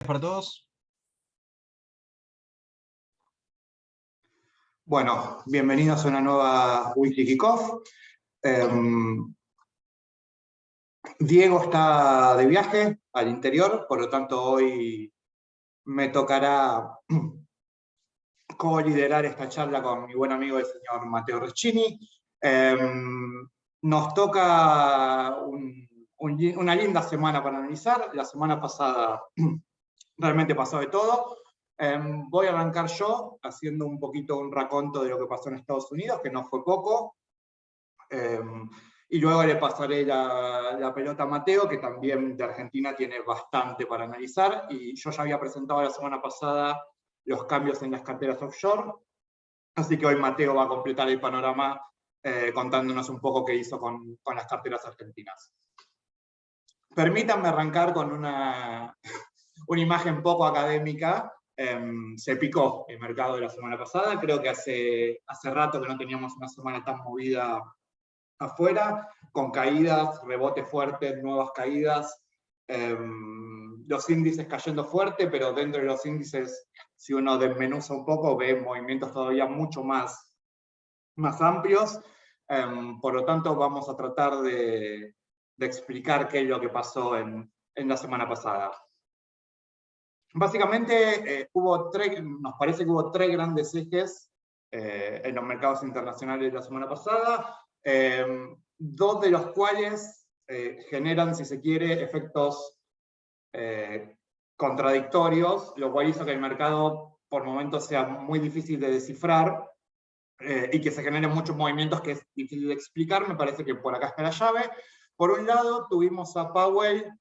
Para todos. Bueno, bienvenidos a una nueva Weekly Kickoff. Diego está de viaje al interior, por lo tanto hoy me tocará co-liderar esta charla con mi buen amigo el señor Matteo Recchini. Nos toca una linda semana para analizar. La semana pasada realmente pasó de todo. Voy a arrancar yo haciendo un poquito un raconto de lo que pasó en Estados Unidos, que no fue poco. Y luego le pasaré la pelota a Matteo, que también de Argentina tiene bastante para analizar. Y yo ya había presentado la semana pasada los cambios en las carteras offshore. Así que hoy Matteo va a completar el panorama contándonos un poco qué hizo con las carteras argentinas. Permítanme arrancar con una imagen poco académica. Se picó el mercado de la semana pasada. Creo que hace rato que no teníamos una semana tan movida afuera, con caídas, rebotes fuertes, nuevas caídas. Los índices cayendo fuerte, pero dentro de los índices, si uno desmenuza un poco, ve movimientos todavía mucho más amplios. Por lo tanto, vamos a tratar de explicar qué es lo que pasó en la semana pasada. Básicamente, nos parece que hubo tres grandes ejes en los mercados internacionales de la semana pasada, dos de los cuales generan, si se quiere, efectos contradictorios, lo cual hizo que el mercado por momentos sea muy difícil de descifrar y que se generen muchos movimientos que es difícil de explicar. Me parece que por acá está la llave. Por un lado, tuvimos a Powell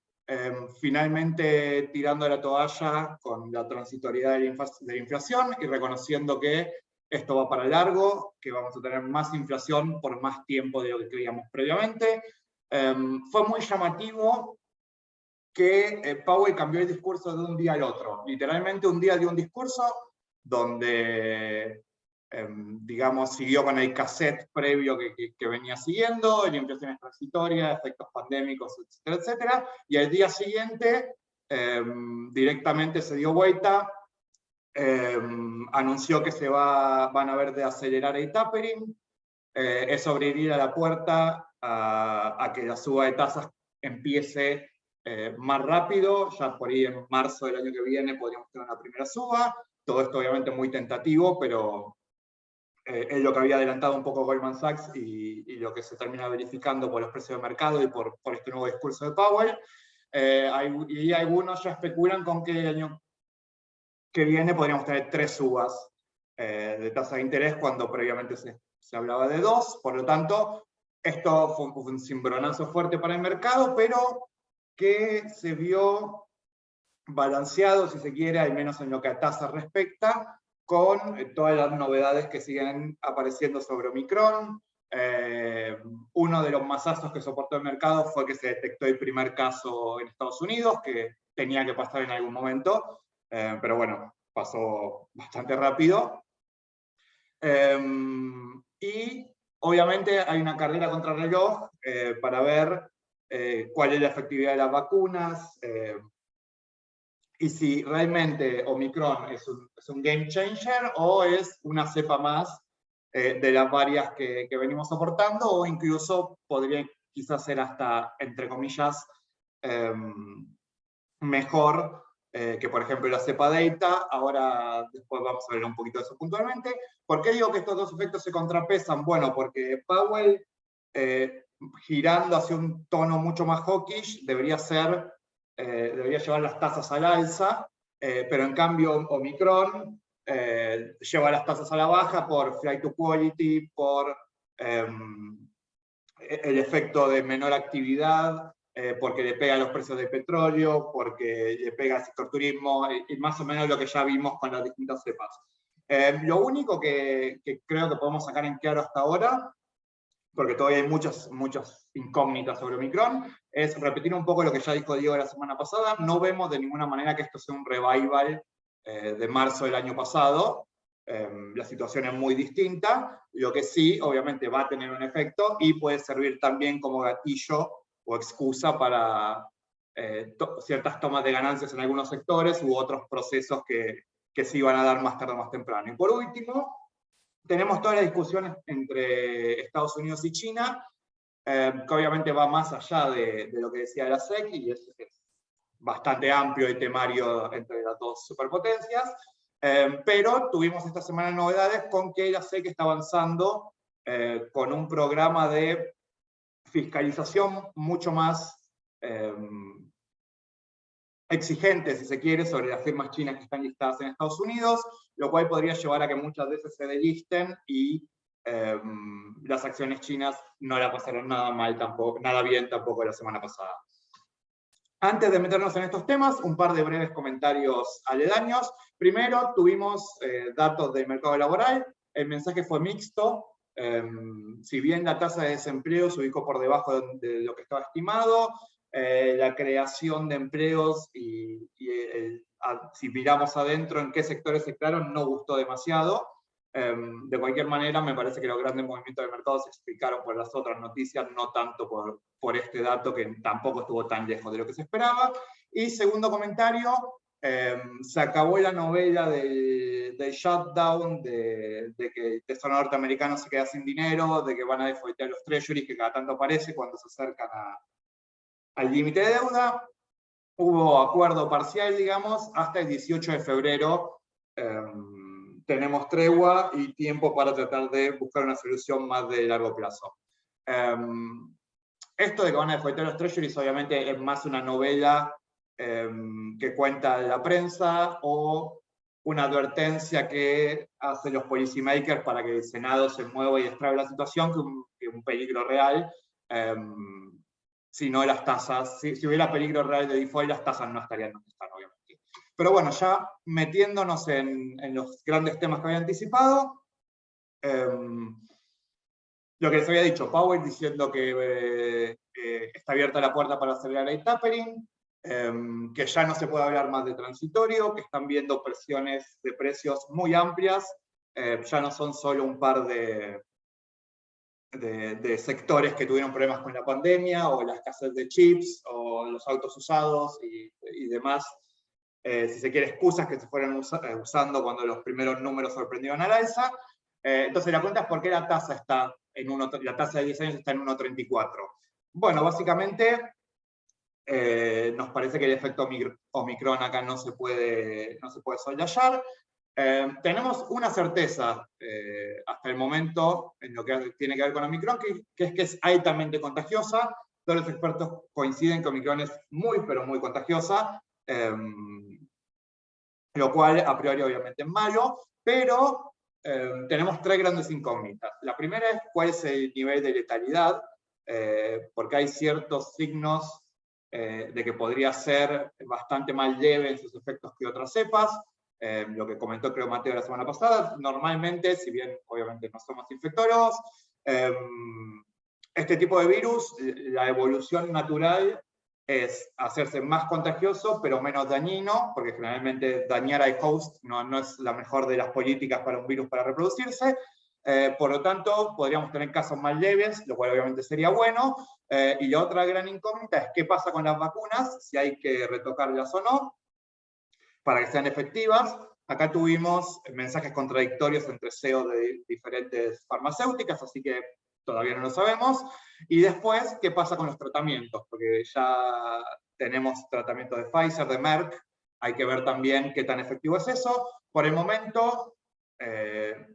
finalmente tirando la toalla con la transitoriedad de la inflación y reconociendo que esto va para largo, que vamos a tener más inflación por más tiempo de lo que creíamos previamente. Fue muy llamativo que Powell cambió el discurso de un día al otro. Literalmente un día dio un discurso donde digamos, siguió con el cassette previo que venía siguiendo, la inflación es transitoria, efectos pandémicos, etcétera, etcétera, y al día siguiente directamente se dio vuelta, anunció que van a ver de acelerar el tapering, eso abriría la puerta a que la suba de tasas empiece más rápido. Ya por ahí en marzo del año que viene podríamos tener una primera suba. Todo esto obviamente muy tentativo, pero es lo que había adelantado un poco Goldman Sachs y lo que se termina verificando por los precios de mercado y por este nuevo discurso de Powell. Y algunos ya especulan con que el año que viene podríamos tener 3 subas de tasa de interés cuando previamente se hablaba de 2. Por lo tanto, esto fue un cimbronazo fuerte para el mercado, pero que se vio balanceado, si se quiere, al menos en lo que a tasa respecta, con todas las novedades que siguen apareciendo sobre Omicron. Uno de los masazos que soportó el mercado fue que se detectó el primer caso en Estados Unidos, que tenía que pasar en algún momento, pero bueno, pasó bastante rápido. Y obviamente hay una carrera contra reloj para ver cuál es la efectividad de las vacunas, y si realmente Omicron es un game changer o es una cepa más de las varias que venimos soportando, o incluso podría quizás ser hasta, entre comillas, mejor que por ejemplo la cepa Delta. Ahora después vamos a ver un poquito de eso puntualmente. ¿Por qué digo que estos dos efectos se contrapesan? Bueno, porque Powell, girando hacia un tono mucho más hawkish, debería llevar las tasas al alza, pero en cambio Omicron lleva las tasas a la baja por flight to quality, por el efecto de menor actividad, porque le pega a los precios del petróleo, porque le pega al sector turismo, y más o menos lo que ya vimos con las distintas cepas. Lo único que creo que podemos sacar en claro hasta ahora, porque todavía hay muchas incógnitas sobre Omicron, es repetir un poco lo que ya dijo Diego la semana pasada. No vemos de ninguna manera que esto sea un revival de marzo del año pasado. La situación es muy distinta. Lo que sí, obviamente, va a tener un efecto y puede servir también como gatillo o excusa para ciertas tomas de ganancias en algunos sectores u otros procesos que se iban a dar más tarde o más temprano. Y por último, tenemos toda la discusión entre Estados Unidos y China, que obviamente va más allá de lo que decía la SEC, y es bastante amplio el temario entre las dos superpotencias, pero tuvimos esta semana novedades con que la SEC está avanzando con un programa de fiscalización mucho más exigente, si se quiere, sobre las firmas chinas que están listadas en Estados Unidos, lo cual podría llevar a que muchas veces se delisten y las acciones chinas no la pasaron nada mal tampoco, nada bien tampoco la semana pasada. Antes de meternos en estos temas, un par de breves comentarios aledaños. Primero, tuvimos datos del mercado laboral. El mensaje fue mixto. Si bien la tasa de desempleo se ubicó por debajo de lo que estaba estimado, la creación de empleos si miramos adentro en qué sectores se crearon, no gustó demasiado. De cualquier manera, me parece que los grandes movimientos del mercado se explicaron por las otras noticias, no tanto por este dato que tampoco estuvo tan lejos de lo que se esperaba. Y segundo comentario, se acabó la novela del shutdown, de que el Tesoro norteamericano se queda sin dinero, de que van a defaultear los treasuries, que cada tanto aparece cuando se acercan al límite de deuda. Hubo acuerdo parcial, digamos, hasta el 18 de febrero. Tenemos tregua y tiempo para tratar de buscar una solución más de largo plazo. Esto de que van a defaultar los treasuries obviamente es más una novela que cuenta la prensa o una advertencia que hacen los policymakers para que el Senado se mueva y destrabe la situación, que un peligro real. Si no, las tasas, si hubiera peligro real de default, las tasas no estarían donde están, obviamente. Pero bueno, ya metiéndonos en los grandes temas que había anticipado, lo que les había dicho, Powell diciendo que está abierta la puerta para acelerar el tapering, que ya no se puede hablar más de transitorio, que están viendo presiones de precios muy amplias, ya no son solo un par de sectores que tuvieron problemas con la pandemia, o la escasez de chips, o los autos usados y demás, si se quiere, excusas que se fueron usando cuando los primeros números sorprendieron al alza. Entonces la pregunta es por qué la tasa la tasa de 10 años está en 1,34. Bueno, básicamente nos parece que el efecto Omicron acá no se puede soslayar. Tenemos una certeza hasta el momento en lo que tiene que ver con Omicron, que es que es altamente contagiosa. Todos los expertos coinciden que Omicron es muy, pero muy contagiosa, lo cual a priori obviamente es malo, pero tenemos tres grandes incógnitas. La primera es cuál es el nivel de letalidad, porque hay ciertos signos de que podría ser bastante más leve en sus efectos que otras cepas. Lo que comentó creo Mateo la semana pasada, normalmente, si bien obviamente no somos infectólogos, este tipo de virus, la evolución natural es hacerse más contagioso, pero menos dañino, porque generalmente dañar al host no es la mejor de las políticas para un virus para reproducirse. Por lo tanto, podríamos tener casos más leves, lo cual obviamente sería bueno. Y la otra gran incógnita es qué pasa con las vacunas, si hay que retocarlas o no, para que sean efectivas. Acá tuvimos mensajes contradictorios entre CEO de diferentes farmacéuticas, así que todavía no lo sabemos. Y después, ¿qué pasa con los tratamientos? Porque ya tenemos tratamiento de Pfizer, de Merck, hay que ver también qué tan efectivo es eso. Por el momento,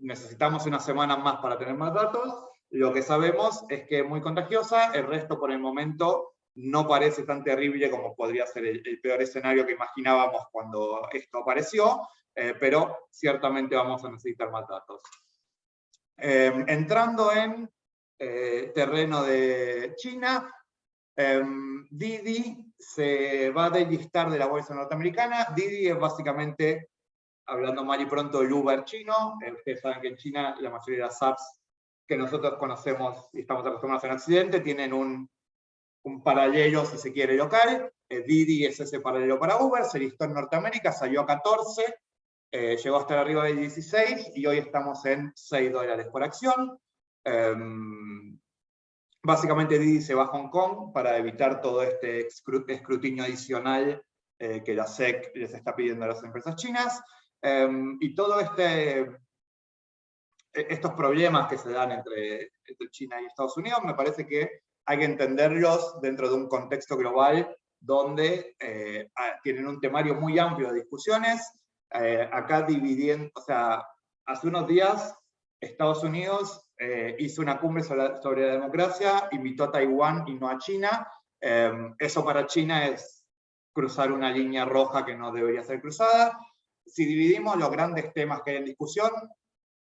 necesitamos una semana más para tener más datos. Lo que sabemos es que es muy contagiosa, el resto por el momento no parece tan terrible como podría ser el peor escenario que imaginábamos cuando esto apareció, pero ciertamente vamos a necesitar más datos. Entrando en terreno de China, Didi se va a delistar de la bolsa norteamericana. Didi es básicamente, hablando mal y pronto, el Uber chino. Ustedes saben que en China la mayoría de las apps que nosotros conocemos y estamos acostumbrados en Occidente tienen un paralelo, si se quiere, local. Didi es ese paralelo para Uber, se listó en Norteamérica, salió a 14, llegó hasta arriba de 16 y hoy estamos en $6 por acción. Básicamente Didi se va a Hong Kong para evitar todo este escrutinio adicional que la SEC les está pidiendo a las empresas chinas. Y todo estos problemas que se dan entre China y Estados Unidos, me parece que hay que entenderlos dentro de un contexto global donde tienen un temario muy amplio de discusiones. Acá dividiendo, o sea, hace unos días Estados Unidos hizo una cumbre sobre la democracia, invitó a Taiwán y no a China. Eso para China es cruzar una línea roja que no debería ser cruzada. Si dividimos los grandes temas que hay en discusión,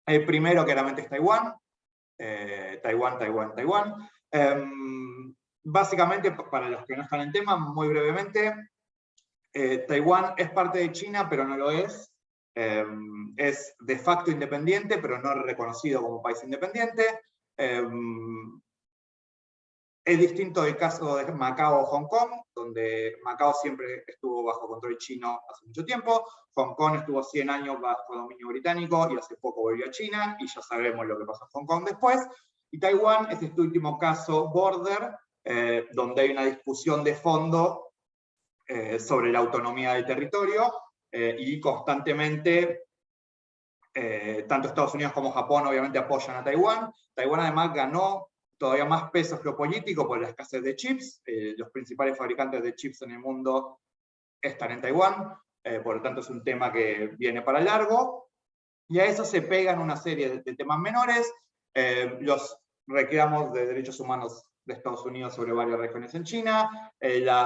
el primero claramente es Taiwán. Taiwán. Básicamente, para los que no están en tema, muy brevemente, Taiwán es parte de China, pero no lo es. Es de facto independiente, pero no reconocido como país independiente. Es distinto del caso de Macao o Hong Kong, donde Macao siempre estuvo bajo control chino hace mucho tiempo, Hong Kong estuvo 100 años bajo dominio británico y hace poco volvió a China, y ya sabemos lo que pasó en Hong Kong después. Y Taiwán es este último caso border, donde hay una discusión de fondo sobre la autonomía del territorio, y constantemente tanto Estados Unidos como Japón obviamente apoyan a Taiwán. Taiwán además ganó todavía más peso geopolítico por la escasez de chips. Los principales fabricantes de chips en el mundo están en Taiwán, por lo tanto es un tema que viene para largo. Y a eso se pegan una serie de temas menores, los reclamos de derechos humanos de Estados Unidos sobre varias regiones en China,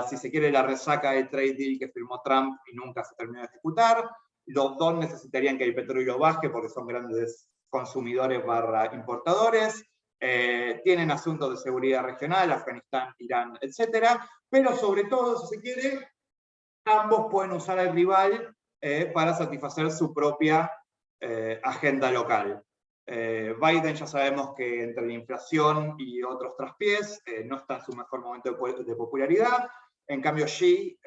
si se quiere la resaca del trade deal que firmó Trump y nunca se terminó de ejecutar. Los dos necesitarían que el petróleo baje porque son grandes consumidores / importadores. Tienen asuntos de seguridad regional, Afganistán, Irán, etc. Pero sobre todo, si se quiere, ambos pueden usar al rival para satisfacer su propia agenda local. Biden ya sabemos que entre la inflación y otros traspiés no está en su mejor momento de popularidad. En cambio Xi,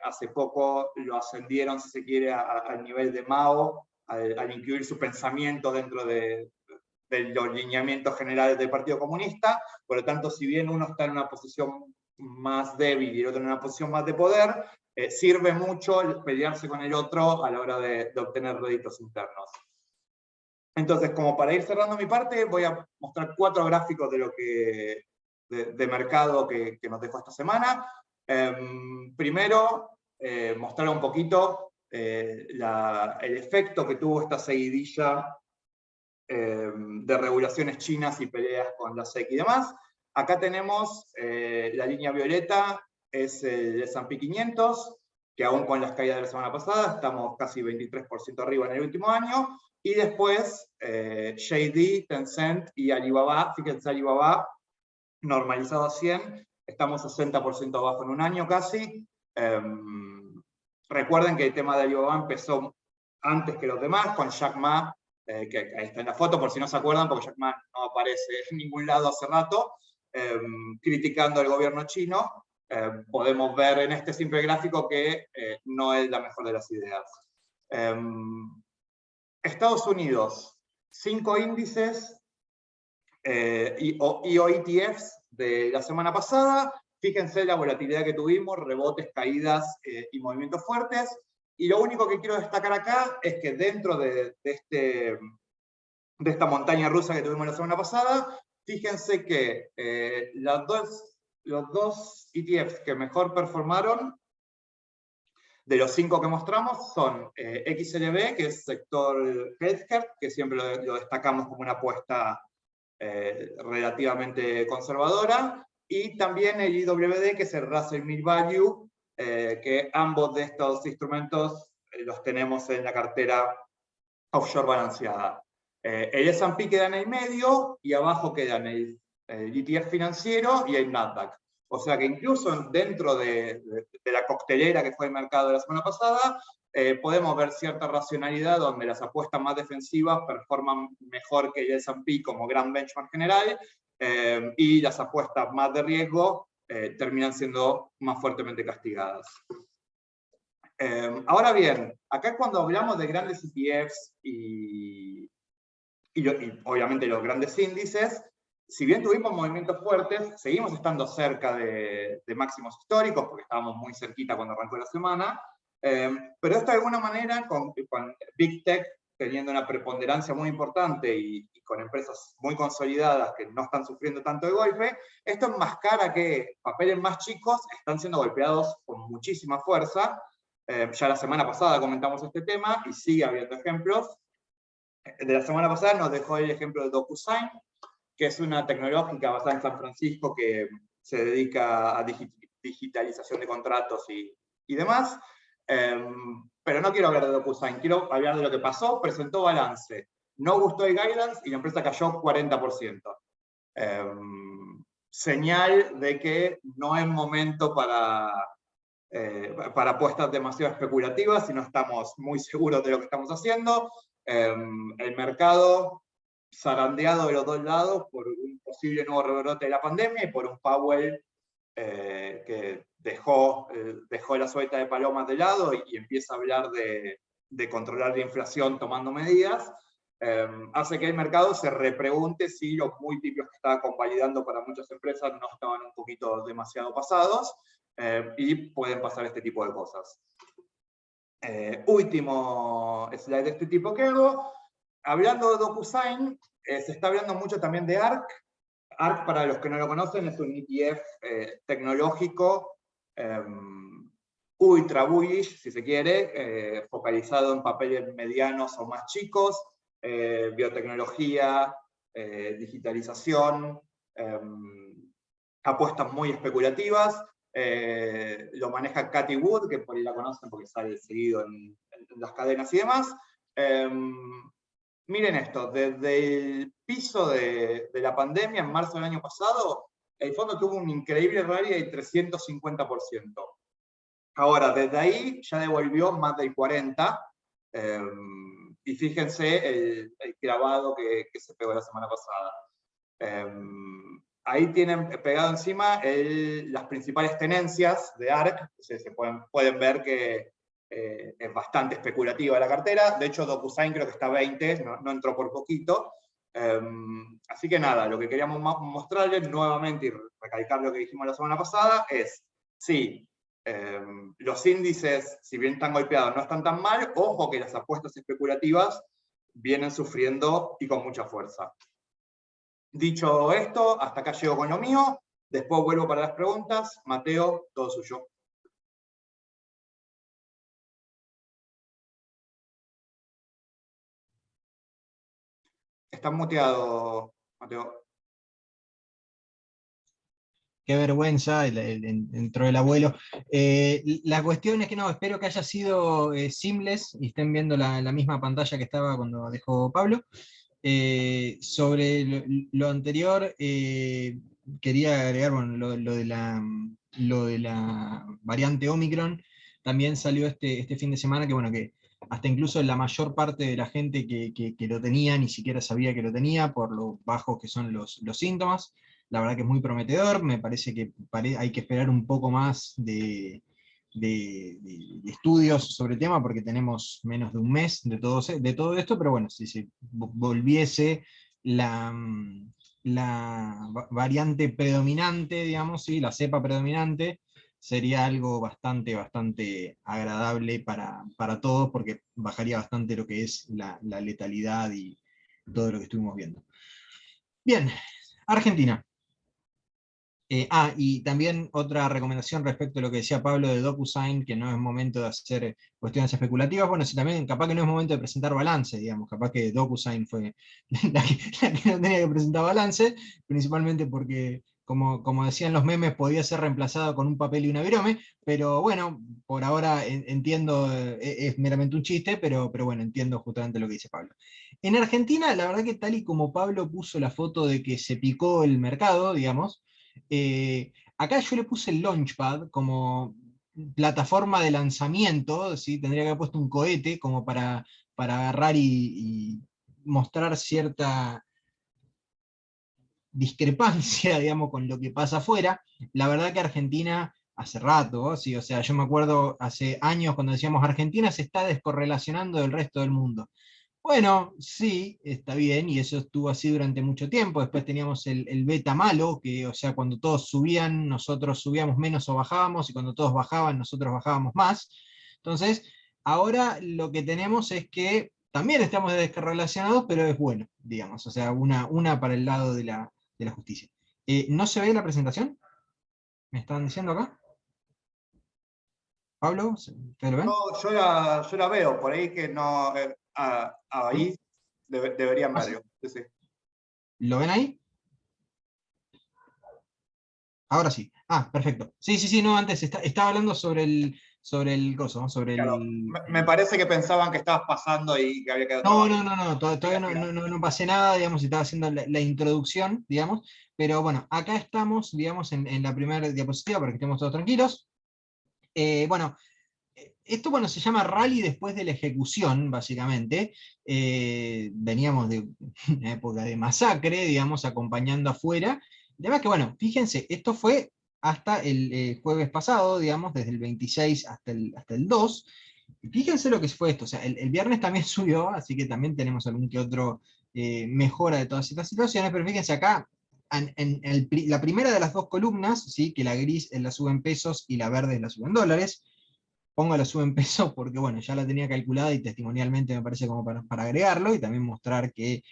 hace poco lo ascendieron, si se quiere, al nivel de Mao, al incluir su pensamiento dentro de los lineamientos generales del Partido Comunista. Por lo tanto, si bien uno está en una posición más débil y el otro en una posición más de poder, sirve mucho pelearse con el otro a la hora de obtener réditos internos. Entonces, como para ir cerrando mi parte, voy a mostrar 4 gráficos de mercado que nos dejó esta semana. Primero, mostrar un poquito el efecto que tuvo esta seguidilla de regulaciones chinas y peleas con la SEC y demás. Acá tenemos la línea violeta, es el S&P 500, que aún con las caídas de la semana pasada, estamos casi 23% arriba en el último año, y después JD, Tencent y Alibaba. Fíjense, Alibaba normalizado a 100, estamos 60% abajo en un año casi. Recuerden que el tema de Alibaba empezó antes que los demás, con Jack Ma, que ahí está en la foto, por si no se acuerdan, porque Jack Ma no aparece en ningún lado hace rato, criticando al gobierno chino. Podemos ver en este simple gráfico que no es la mejor de las ideas. Estados Unidos, 5 índices o ETFs de la semana pasada. Fíjense la volatilidad que tuvimos, rebotes, caídas y movimientos fuertes. Y lo único que quiero destacar acá es que dentro de esta montaña rusa que tuvimos la semana pasada, fíjense que los dos ETFs que mejor performaron, de los 5 que mostramos, son XLB, que es sector healthcare, que siempre lo destacamos como una apuesta relativamente conservadora, y también el IWD, que es el Russell 1000 Value, que ambos de estos instrumentos los tenemos en la cartera offshore balanceada. El S&P queda en el medio, y abajo quedan el ETF financiero y el Nasdaq. O sea que incluso dentro de la coctelera que fue el mercado de la semana pasada, podemos ver cierta racionalidad donde las apuestas más defensivas performan mejor que el S&P como gran benchmark general, y las apuestas más de riesgo terminan siendo más fuertemente castigadas. Ahora bien, acá cuando hablamos de grandes ETFs y obviamente los grandes índices, si bien tuvimos movimientos fuertes, seguimos estando cerca de máximos históricos, porque estábamos muy cerquita cuando arrancó la semana, pero esto de alguna manera, con Big Tech teniendo una preponderancia muy importante y con empresas muy consolidadas que no están sufriendo tanto de golpe, esto enmascara que papeles más chicos están siendo golpeados con muchísima fuerza. Ya la semana pasada comentamos este tema y sigue habiendo ejemplos. De la semana pasada nos dejó el ejemplo de DocuSign, que es una tecnológica basada en San Francisco que se dedica a digitalización de contratos y demás. Pero no quiero hablar de DocuSign, quiero hablar de lo que pasó. Presentó balance, no gustó el guidance y la empresa cayó 40%. Señal de que no es momento para apuestas demasiado especulativas, si no estamos muy seguros de lo que estamos haciendo. El mercado zarandeado de los dos lados por un posible nuevo rebrote de la pandemia y por un Powell que dejó la suelta de palomas de lado y empieza a hablar de controlar la inflación tomando medidas, hace que el mercado se repregunte si los múltiplos que estaba convalidando para muchas empresas no estaban un poquito demasiado pasados, y pueden pasar este tipo de cosas. Último slide de este tipo que hago. Hablando de DocuSign, se está hablando mucho también de ARK. ARK, para los que no lo conocen, es un ETF tecnológico ultra bullish, si se quiere, focalizado en papeles medianos o más chicos, biotecnología, digitalización, apuestas muy especulativas. Lo maneja Cathie Wood, que por ahí la conocen porque sale seguido en las cadenas y demás. Miren esto, desde el piso de la pandemia en marzo del año pasado, el fondo tuvo un increíble rally de 350%. Ahora, desde ahí ya devolvió más del 40%, y fíjense el clavado que se pegó la semana pasada. Ahí tienen pegado encima las principales tenencias de ARK, se pueden ver que es bastante especulativa la cartera. De hecho, DocuSign creo que está a 20, no entró por poquito. Así que nada, lo que queríamos mostrarles nuevamente y recalcar lo que dijimos la semana pasada es, sí, los índices, si bien están golpeados, no están tan mal. Ojo que las apuestas especulativas vienen sufriendo y con mucha fuerza. Dicho esto, hasta acá llego con lo mío. Después vuelvo para las preguntas. Mateo, todo suyo. Estás muteado, Mateo. Qué vergüenza, entró el abuelo. La cuestión es que no, espero que haya sido seamless y estén viendo la misma pantalla que estaba cuando dejó Pablo. Sobre lo anterior, quería agregar, bueno, lo de la variante Omicron. También salió este fin de semana que, bueno, que hasta incluso la mayor parte de la gente que lo tenía ni siquiera sabía que lo tenía por lo bajos que son los síntomas. La verdad que es muy prometedor. Me parece que hay que esperar un poco más de estudios sobre el tema, porque tenemos menos de un mes de todo esto, pero bueno, si se volviese la variante predominante, digamos, ¿sí? La cepa predominante, sería algo bastante agradable para todos, porque bajaría bastante lo que es la letalidad y todo lo que estuvimos viendo. Bien, Argentina. Y también otra recomendación respecto a lo que decía Pablo de DocuSign, que no es momento de hacer cuestiones especulativas. Bueno, sí, también capaz que no es momento de presentar balance, digamos, capaz que DocuSign fue la que no tenía que presentar balance, principalmente porque, como decían los memes, podía ser reemplazado con un papel y una virome, pero bueno, por ahora entiendo, es meramente un chiste, pero bueno, entiendo justamente lo que dice Pablo. En Argentina, la verdad que tal y como Pablo puso la foto de que se picó el mercado, digamos, acá yo le puse el Launchpad como plataforma de lanzamiento, ¿sí? Tendría que haber puesto un cohete como para agarrar y mostrar cierta discrepancia, digamos, con lo que pasa afuera. La verdad que Argentina, hace rato, ¿sí? O sea, yo me acuerdo hace años cuando decíamos Argentina se está descorrelacionando del resto del mundo. Bueno, sí, está bien, y eso estuvo así durante mucho tiempo. Después teníamos el beta malo, que, o sea, cuando todos subían, nosotros subíamos menos o bajábamos, y cuando todos bajaban, nosotros bajábamos más. Entonces, ahora lo que tenemos es que también estamos descorrelacionados, pero es bueno, digamos, o sea, una para el lado de la justicia. ¿No se ve la presentación? ¿Me están diciendo acá? ¿Pablo? ¿Ustedes lo ven? Yo la veo, por ahí que no. ¿Sí? Ahí deberían Ah, sí. verlo. Sí, sí. ¿Lo ven ahí? Ahora sí. Ah, perfecto. Sí, sí, sí, no, antes estaba hablando sobre el coso, ¿no? Sobre Claro, me parece que pensaban que estabas pasando y que había quedado No, trabado. no, no, no, todavía Siga, no, siga. no pasé nada, digamos, estaba haciendo la introducción, digamos, pero bueno, acá estamos, digamos, en la primera diapositiva para que estemos todos tranquilos. Bueno, esto, bueno, se llama rally después de la ejecución, básicamente. Veníamos de una época de masacre, digamos, acompañando afuera. Además que, bueno, fíjense, esto fue hasta el jueves pasado, digamos, desde el 26 hasta el 2. Y fíjense lo que fue esto, o sea, el viernes también subió, así que también tenemos algún que otro mejora de todas estas situaciones, pero fíjense acá, la primera de las dos columnas, ¿sí? Que la gris la sube en pesos y la verde la sube en dólares. Pongo la sube en pesos porque, bueno, ya la tenía calculada y testimonialmente me parece como para agregarlo y también mostrar que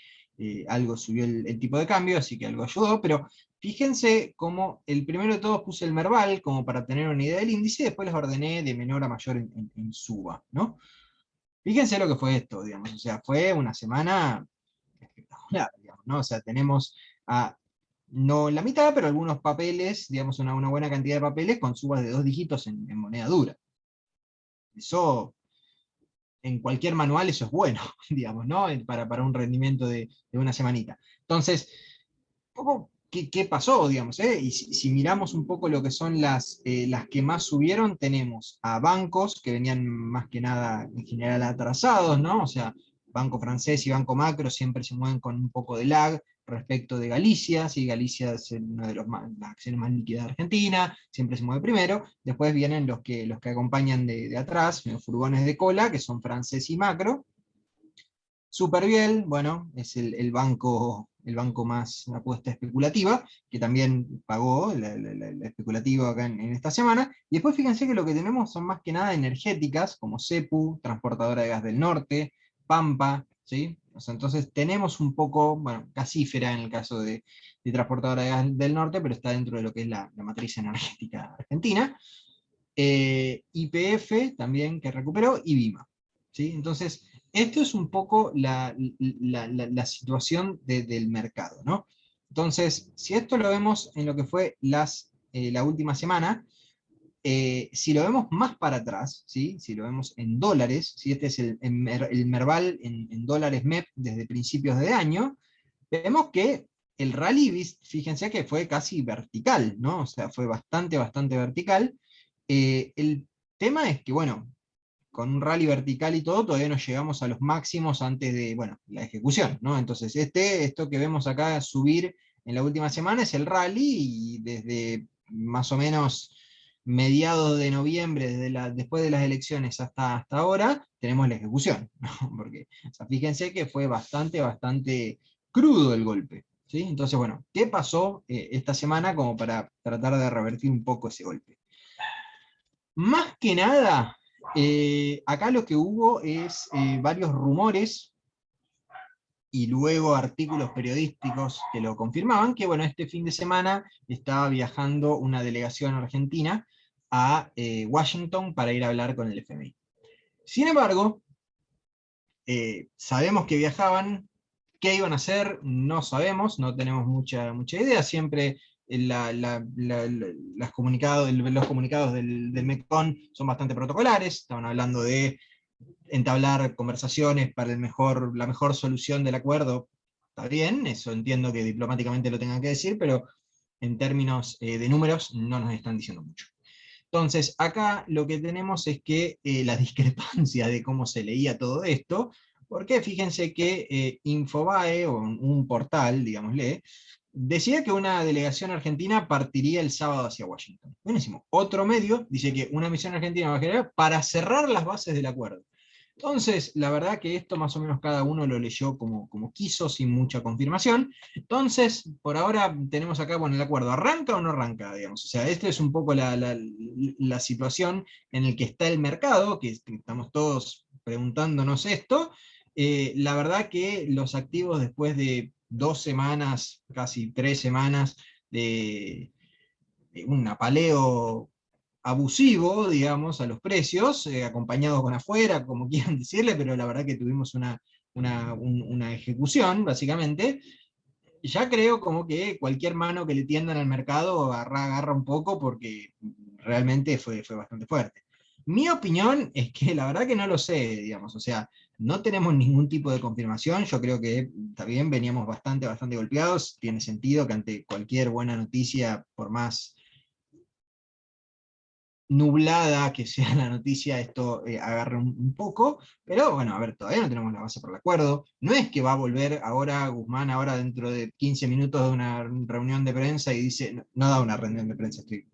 algo subió el tipo de cambio, así que algo ayudó, pero fíjense cómo el primero de todos puse el Merval como para tener una idea del índice, y después les ordené de menor a mayor en suba, ¿no? Fíjense lo que fue esto, digamos, o sea, fue una semana espectacular, digamos, ¿no? O sea, tenemos a, no la mitad, pero algunos papeles, digamos, una buena cantidad de papeles con subas de 2 dígitos en moneda dura. Eso, en cualquier manual, eso es bueno, digamos, ¿no? Para un rendimiento de una semanita. Entonces, poco qué pasó, digamos, ¿eh? Y si miramos un poco lo que son las que más subieron, tenemos a bancos que venían más que nada en general atrasados, ¿no? O sea, Banco Francés y Banco Macro siempre se mueven con un poco de lag respecto de Galicia, sí, Galicia es una de las acciones más líquidas de Argentina, siempre se mueve primero, después vienen los que acompañan de atrás, los furgones de cola, que son Francés y Macro. Superviel, bueno, es el banco más apuesta especulativa, que también pagó la especulativa acá en esta semana. Y después fíjense que lo que tenemos son más que nada energéticas, como CEPU, Transportadora de Gas del Norte, Pampa, ¿sí? O sea, entonces tenemos un poco, bueno, gasífera en el caso de Transportadora de Gas del Norte, pero está dentro de lo que es la matriz energética argentina. YPF también que recuperó, y Vima. ¿Sí? Entonces, esto es un poco la situación del mercado, ¿no? Entonces, si esto lo vemos en lo que fue la última semana, si lo vemos más para atrás, ¿sí? Si lo vemos en dólares, si este es el Merval en dólares MEP desde principios de año, vemos que el rally, fíjense que fue casi vertical, ¿no? O sea, fue bastante, bastante vertical. El tema es que, bueno, con un rally vertical y todo, todavía no llegamos a los máximos antes de, bueno, la ejecución, ¿no? Entonces, esto que vemos acá subir en la última semana es el rally, y desde más o menos mediados de noviembre, después de las elecciones hasta ahora, tenemos la ejecución, ¿no? Porque, o sea, fíjense que fue bastante, bastante crudo el golpe, ¿sí? Entonces, bueno, ¿qué pasó esta semana como para tratar de revertir un poco ese golpe? Más que nada, acá lo que hubo es varios rumores y luego artículos periodísticos que lo confirmaban, que bueno, este fin de semana estaba viajando una delegación argentina a Washington para ir a hablar con el FMI. Sin embargo, sabemos que viajaban. ¿Qué iban a hacer? No sabemos, no tenemos mucha idea. Siempre los comunicados del MECON son bastante protocolares. Estaban hablando de entablar conversaciones para la mejor solución del acuerdo. Está bien, eso entiendo que diplomáticamente lo tengan que decir, pero en términos de números no nos están diciendo mucho. Entonces, acá lo que tenemos es que la discrepancia de cómo se leía todo esto, porque fíjense que Infobae, o un portal, digámosle, decía que una delegación argentina partiría el sábado hacia Washington. Buenísimo. Otro medio dice que una misión argentina va a generar para cerrar las bases del acuerdo. Entonces, la verdad que esto más o menos cada uno lo leyó como quiso, sin mucha confirmación. Entonces, por ahora tenemos acá, bueno, el acuerdo, ¿arranca o no arranca? Digamos. O sea, esta es un poco la situación en la que está el mercado, que estamos todos preguntándonos esto. La verdad que los activos después de 2 semanas, casi 3 semanas, de un apaleo abusivo, digamos, a los precios, acompañados con afuera, como quieran decirle, pero la verdad que tuvimos una ejecución, básicamente. Ya creo como que cualquier mano que le tiendan al mercado agarra un poco porque realmente fue bastante fuerte. Mi opinión es que la verdad que no lo sé, digamos, o sea, no tenemos ningún tipo de confirmación, yo creo que también veníamos bastante golpeados, tiene sentido que ante cualquier buena noticia, por más nublada que sea la noticia, esto agarre un poco, pero bueno, a ver, todavía no tenemos la base por el acuerdo, no es que va a volver ahora Guzmán, ahora dentro de 15 minutos de una reunión de prensa y dice, no, no da una reunión de prensa, estoy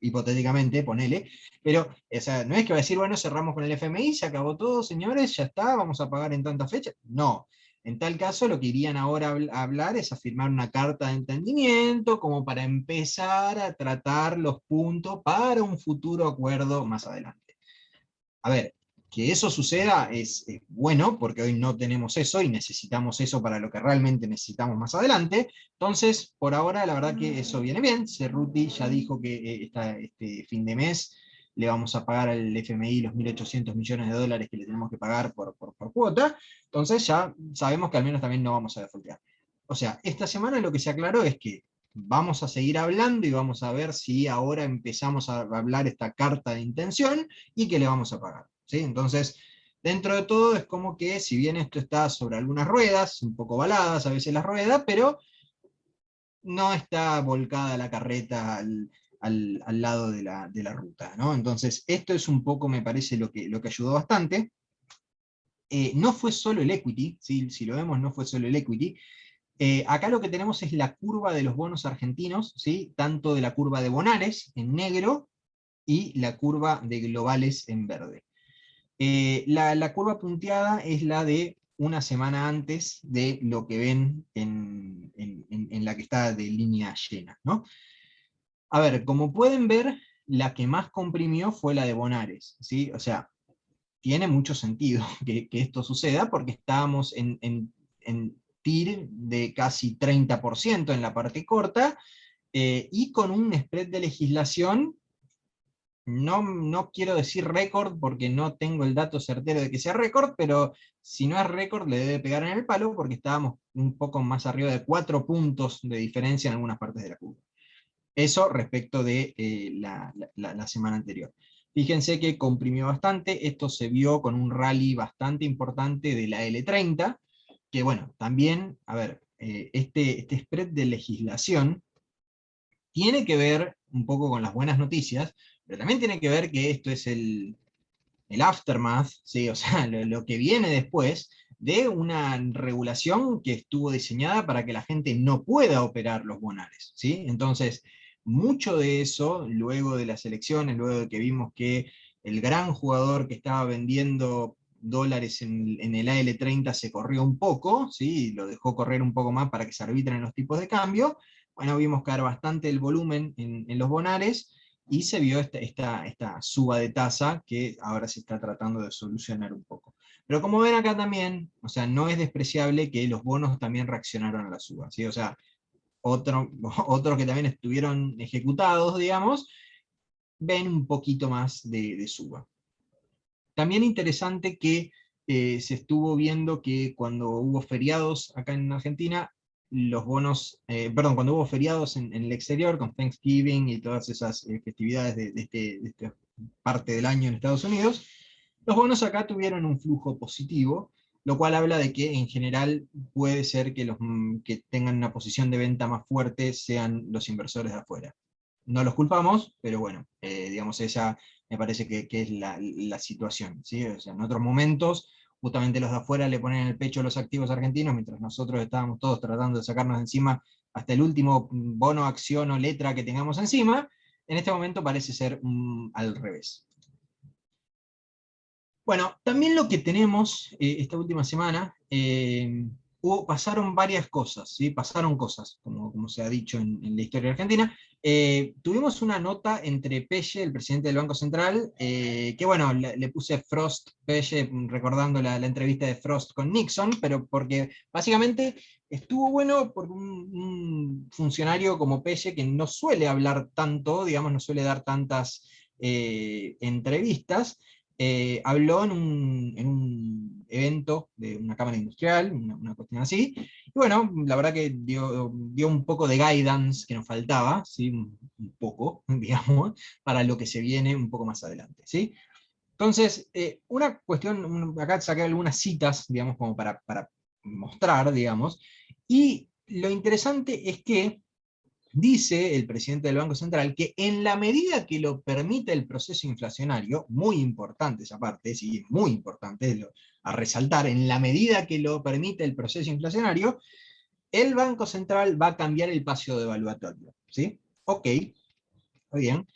hipotéticamente, ponele, pero o sea, no es que va a decir, bueno, cerramos con el FMI, se acabó todo, señores, ya está, vamos a pagar en tanta fecha, no. En tal caso, lo que irían ahora a hablar es a firmar una carta de entendimiento como para empezar a tratar los puntos para un futuro acuerdo más adelante. A ver, que eso suceda es bueno, porque hoy no tenemos eso y necesitamos eso para lo que realmente necesitamos más adelante. Entonces, por ahora, la verdad que eso viene bien. Cerruti ya dijo que este fin de mes le vamos a pagar al FMI los 1.800 millones de dólares que le tenemos que pagar por cuota. Entonces ya sabemos que al menos también no vamos a defaultear. O sea, esta semana lo que se aclaró es que vamos a seguir hablando y vamos a ver si ahora empezamos a hablar esta carta de intención y que le vamos a pagar. ¿Sí? Entonces, dentro de todo es como que, si bien esto está sobre algunas ruedas, un poco baladas a veces las ruedas, pero no está volcada la carreta al lado de la ruta, ¿no? Entonces, esto es un poco, me parece, lo que ayudó bastante. No fue solo el equity, ¿sí? Si lo vemos, no fue solo el equity. Acá lo que tenemos es la curva de los bonos argentinos, ¿sí? Tanto de la curva de Bonares en negro y la curva de globales en verde. La curva punteada es la de una semana antes de lo que ven en la que está de línea llena, ¿no? A ver, como pueden ver, la que más comprimió fue la de Bonares, ¿sí? O sea, tiene mucho sentido que esto suceda porque estábamos en TIR de casi 30% en la parte corta, y con un spread de legislación. No quiero decir récord porque no tengo el dato certero de que sea récord, pero si no es récord le debe pegar en el palo porque estábamos un poco más arriba de 4 puntos de diferencia en algunas partes de la curva. Eso respecto de la semana anterior. Fíjense que comprimió bastante, esto se vio con un rally bastante importante de la L30, que bueno, también, a ver, este spread de legislación tiene que ver un poco con las buenas noticias, pero también tiene que ver que esto es el aftermath, ¿sí? O sea, lo que viene después de una regulación que estuvo diseñada para que la gente no pueda operar los bonares, ¿sí? Entonces, mucho de eso, luego de las elecciones, luego de que vimos que el gran jugador que estaba vendiendo dólares en el AL30 se corrió un poco, ¿sí? Lo dejó correr un poco más para que se arbitren los tipos de cambio. Bueno, vimos caer bastante el volumen en los bonares, y se vio esta suba de tasa que ahora se está tratando de solucionar un poco. Pero como ven acá también, o sea, no es despreciable que los bonos también reaccionaron a la suba, ¿sí? O sea, otros que también estuvieron ejecutados, digamos, ven un poquito más de suba. También interesante que se estuvo viendo que cuando hubo feriados acá en Argentina, los bonos, perdón, cuando hubo feriados en el exterior, con Thanksgiving y todas esas festividades de esta parte del año en Estados Unidos, los bonos acá tuvieron un flujo positivo, lo cual habla de que en general puede ser que los que tengan una posición de venta más fuerte sean los inversores de afuera. No los culpamos, pero bueno, digamos, esa me parece que es la situación, ¿sí? O sea, en otros momentos, justamente los de afuera le ponen el pecho a los activos argentinos, mientras nosotros estábamos todos tratando de sacarnos de encima hasta el último bono, acción o letra que tengamos encima. En este momento parece ser al revés. Bueno, también lo que tenemos esta última semana, pasaron varias cosas, ¿sí? Pasaron cosas, como se ha dicho en la historia argentina. Tuvimos una nota entre Pelle, el presidente del Banco Central, que bueno, le puse Frost Pelle, recordando la entrevista de Frost con Nixon, pero porque básicamente estuvo bueno por un funcionario como Pelle, que no suele hablar tanto, digamos, no suele dar tantas entrevistas. Habló en un evento de una cámara industrial, una cuestión así, y bueno, la verdad que dio un poco de guidance que nos faltaba, ¿sí? Un poco, digamos, para lo que se viene un poco más adelante, ¿sí? Entonces, una cuestión, acá saqué algunas citas, digamos, como para mostrar, digamos, y lo interesante es que dice el presidente del Banco Central que en la medida que lo permite el proceso inflacionario, muy importante esa parte, sí, muy importante a resaltar, en la medida que lo permite el proceso inflacionario, el Banco Central va a cambiar el paso devaluatorio, ¿sí? Ok, muy bien.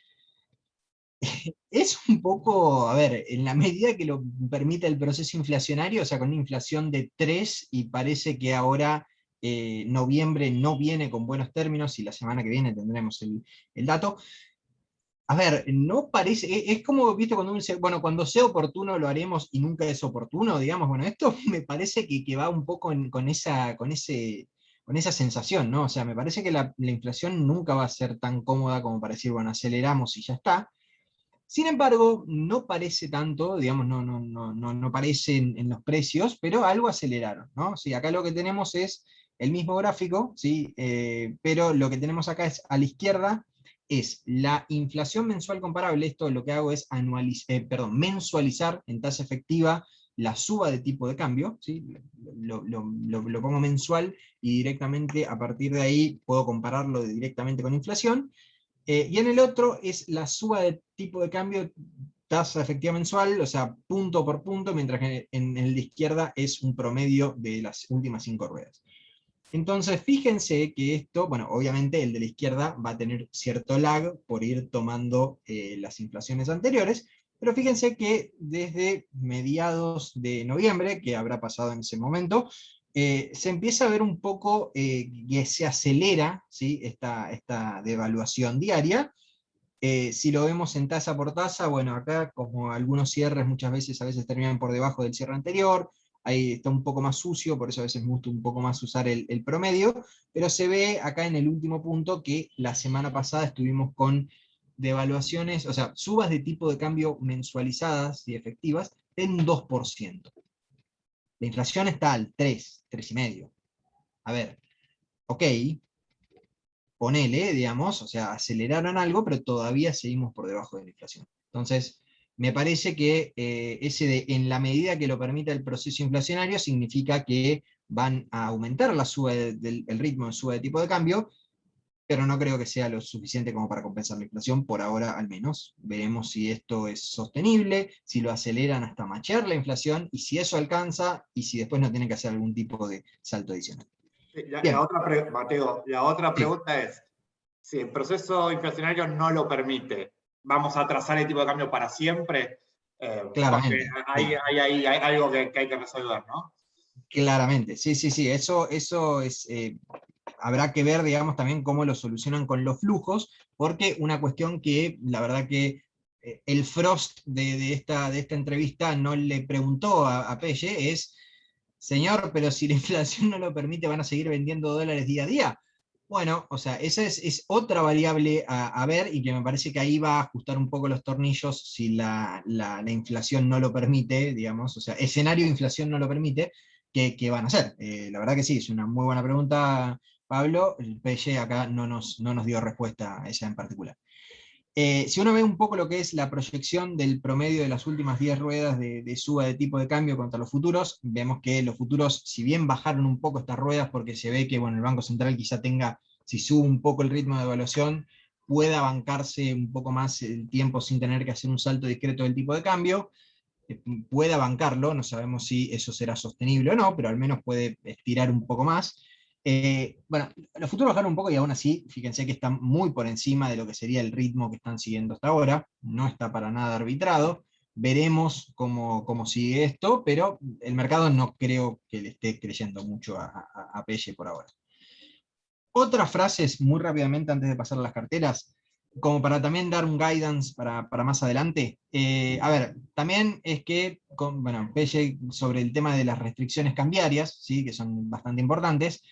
Es un poco, a ver, en la medida que lo permite el proceso inflacionario, o sea, con una inflación de 3 y parece que ahora noviembre no viene con buenos términos y la semana que viene tendremos el dato. A ver, no parece, es como, viste, cuando uno dice, bueno, cuando sea oportuno lo haremos y nunca es oportuno, digamos, bueno, esto me parece que va un poco con esa sensación, ¿no? O sea, me parece que la inflación nunca va a ser tan cómoda como para decir, bueno, aceleramos y ya está. Sin embargo, no parece tanto, digamos, no parece en los precios, pero algo aceleraron, ¿no? Sí, acá lo que tenemos es el mismo gráfico, ¿sí? Pero lo que tenemos acá es a la izquierda es la inflación mensual comparable. Esto lo que hago es mensualizar en tasa efectiva la suba de tipo de cambio, ¿sí? Lo pongo mensual y directamente a partir de ahí puedo compararlo directamente con inflación. Y en el otro es la suba de tipo de cambio, tasa efectiva mensual, o sea, punto por punto, mientras que en el de izquierda es un promedio de las últimas 5 ruedas. Entonces, fíjense que esto, bueno, obviamente el de la izquierda va a tener cierto lag por ir tomando las inflaciones anteriores, pero fíjense que desde mediados de noviembre, que habrá pasado en ese momento, se empieza a ver un poco que se acelera, ¿sí? esta devaluación diaria. Si lo vemos en tasa por tasa, bueno, acá como algunos cierres muchas veces a veces terminan por debajo del cierre anterior, ahí está un poco más sucio, por eso a veces me gusta un poco más usar el promedio, pero se ve acá en el último punto que la semana pasada estuvimos con devaluaciones, o sea, subas de tipo de cambio mensualizadas y efectivas en 2%. La inflación está al 3, 3,5. A ver, ok, ponele, digamos, o sea, aceleraron algo, pero todavía seguimos por debajo de la inflación. Entonces, me parece que ese de en la medida que lo permita el proceso inflacionario significa que van a aumentar la suba el ritmo de suba de tipo de cambio, pero no creo que sea lo suficiente como para compensar la inflación, por ahora al menos. Veremos si esto es sostenible, si lo aceleran hasta machear la inflación, y si eso alcanza, y si después no tienen que hacer algún tipo de salto adicional. Bien, Mateo, la otra sí, pregunta es, si el proceso inflacionario no lo permite, ¿vamos a trazar el tipo de cambio para siempre? Porque claramente. Sí. hay algo que hay que resolver, ¿no? Claramente, sí, sí, sí, eso es, habrá que ver, digamos, también cómo lo solucionan con los flujos, porque una cuestión que la verdad que el Frost de esta entrevista no le preguntó a Pelle es, señor, pero si la inflación no lo permite, ¿van a seguir vendiendo dólares día a día? Bueno, o sea, esa es otra variable a ver, y que me parece que ahí va a ajustar un poco los tornillos si la inflación no lo permite, digamos, o sea, escenario de inflación no lo permite, ¿qué van a hacer? La verdad que sí, es una muy buena pregunta, Pablo. El PG acá no nos dio respuesta a esa en particular. Si uno ve un poco lo que es la proyección del promedio de las últimas 10 ruedas de suba de tipo de cambio contra los futuros, vemos que los futuros, si bien bajaron un poco estas ruedas, porque se ve que bueno, el Banco Central quizá tenga, si sube un poco el ritmo de evaluación, pueda bancarse un poco más el tiempo sin tener que hacer un salto discreto del tipo de cambio, pueda bancarlo, no sabemos si eso será sostenible o no, pero al menos puede estirar un poco más. Bueno, los futuros bajaron un poco y aún así, fíjense que están muy por encima de lo que sería el ritmo que están siguiendo hasta ahora, no está para nada arbitrado. veremos cómo sigue esto, pero el mercado no creo que le esté creyendo mucho a Pelle por ahora. Otras frases, muy rápidamente antes de pasar a las carteras, como para también dar un guidance para más adelante. A ver, también es que, bueno, Pelle sobre el tema de las restricciones cambiarias, ¿sí? Que son bastante importantes,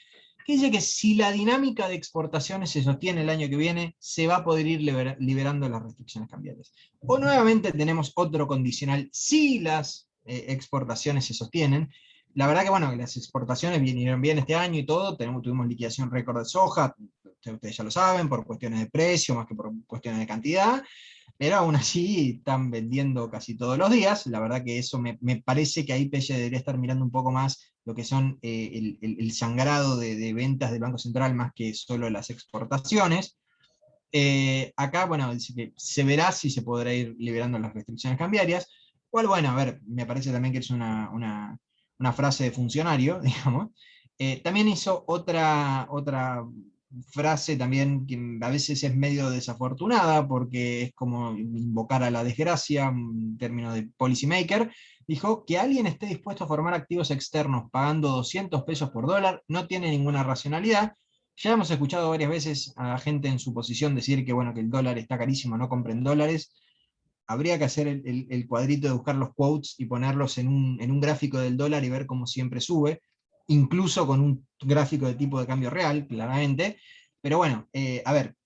que dice que si la dinámica de exportaciones se sostiene el año que viene, se va a poder ir liberando las restricciones cambiarias. O nuevamente tenemos otro condicional, si las exportaciones se sostienen. La verdad que bueno, las exportaciones vinieron bien este año y todo, tuvimos liquidación récord de soja, ustedes ya lo saben, por cuestiones de precio, más que por cuestiones de cantidad, pero aún así están vendiendo casi todos los días. La verdad que eso me parece que ahí Pelle debería estar mirando un poco más lo que son el sangrado de ventas del Banco Central más que solo las exportaciones. Acá, bueno, dice que se verá si se podrá ir liberando las restricciones cambiarias. Cual, bueno, a ver, me parece también que es una frase de funcionario, digamos. También hizo otra frase también que a veces es medio desafortunada, porque es como invocar a la desgracia, un término de policymaker. Dijo que alguien esté dispuesto a formar activos externos pagando 200 pesos por dólar no tiene ninguna racionalidad. Ya hemos escuchado varias veces a gente en su posición decir que, bueno, que el dólar está carísimo, no compren dólares. Habría que hacer el cuadrito de buscar los quotes y ponerlos en un gráfico del dólar y ver cómo siempre sube, incluso con un gráfico de tipo de cambio real, claramente. Pero bueno, a ver,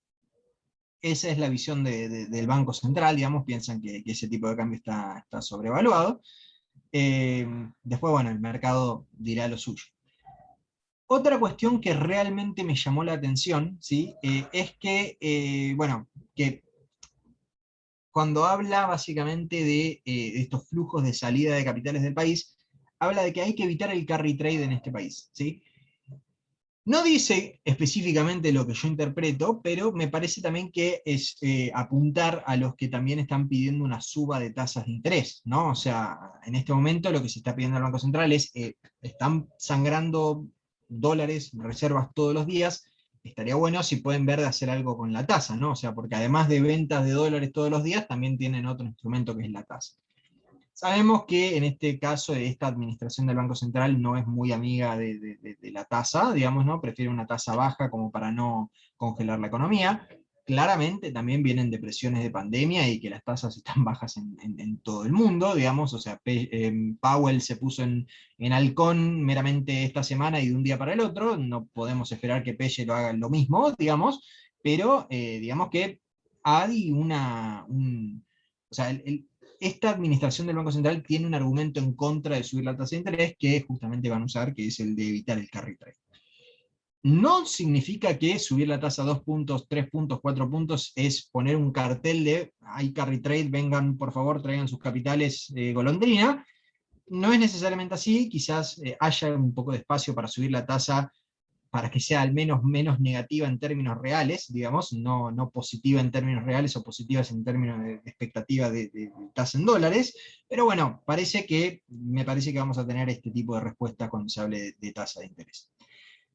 esa es la visión del Banco Central, digamos, piensan que ese tipo de cambio está sobrevaluado. Después, bueno, el mercado dirá lo suyo. Otra cuestión que realmente me llamó la atención, ¿sí? Es que, bueno, que cuando habla básicamente de estos flujos de salida de capitales del país, habla de que hay que evitar el carry trade en este país, ¿sí? No dice específicamente lo que yo interpreto, pero me parece también que es apuntar a los que también están pidiendo una suba de tasas de interés, ¿no? O sea, en este momento lo que se está pidiendo al Banco Central es, están sangrando dólares, reservas todos los días, estaría bueno si pueden ver de hacer algo con la tasa, ¿no? O sea, porque además de ventas de dólares todos los días, también tienen otro instrumento que es la tasa. Sabemos que en este caso esta administración del Banco Central no es muy amiga de la tasa, digamos, ¿no? Prefiere una tasa baja como para no congelar la economía. Claramente también vienen depresiones de pandemia y que las tasas están bajas en todo el mundo, digamos, o sea, Powell se puso en halcón meramente esta semana y de un día para el otro, no podemos esperar que Pelle lo haga lo mismo, digamos, pero digamos que hay o sea, esta administración del Banco Central tiene un argumento en contra de subir la tasa de interés que justamente van a usar, que es el de evitar el carry trade. No significa que subir la tasa 2 puntos, 3 puntos, 4 puntos es poner un cartel de hay carry trade, vengan por favor, traigan sus capitales golondrina. No es necesariamente así, quizás haya un poco de espacio para subir la tasa para que sea al menos menos negativa en términos reales, digamos, no positiva en términos reales o positivas en términos de expectativa de tasa en dólares, pero bueno, me parece que vamos a tener este tipo de respuesta cuando se hable de tasa de interés.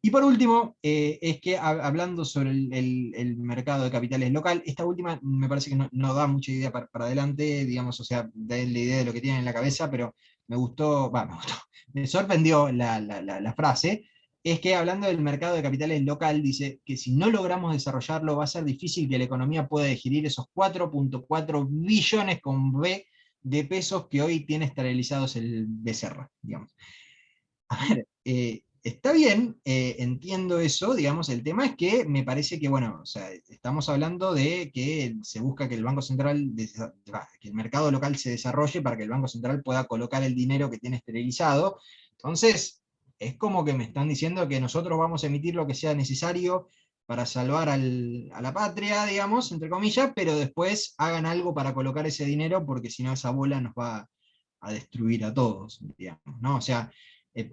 Y por último, es que hablando sobre el mercado de capitales local, esta última me parece que no da mucha idea para adelante, digamos, o sea, da la idea de lo que tienen en la cabeza, pero me sorprendió la frase, es que hablando del mercado de capitales local, dice que si no logramos desarrollarlo va a ser difícil que la economía pueda digerir esos 4.4 billones con B de pesos que hoy tiene esterilizados el Becerra, digamos. A ver, está bien, entiendo eso, digamos, el tema es que me parece que, bueno, o sea, estamos hablando de que se busca que el Banco Central, que el mercado local se desarrolle para que el Banco Central pueda colocar el dinero que tiene esterilizado. Entonces, es como que me están diciendo que nosotros vamos a emitir lo que sea necesario para salvar a la patria, digamos, entre comillas, pero después hagan algo para colocar ese dinero, porque si no esa bola nos va a destruir a todos, digamos, ¿no? O sea,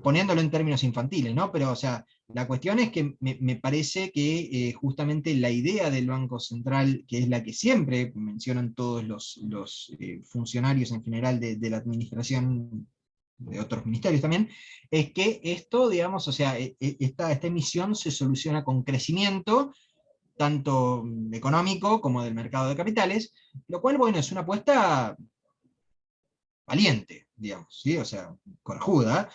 poniéndolo en términos infantiles, ¿no? Pero, o sea, la cuestión es que me parece que justamente la idea del Banco Central, que es la que siempre mencionan todos los funcionarios en general de la administración, de otros ministerios también, es que esto, digamos, o sea, esta emisión se soluciona con crecimiento, tanto económico como del mercado de capitales, lo cual, bueno, es una apuesta valiente, digamos, ¿sí? O sea, corajuda,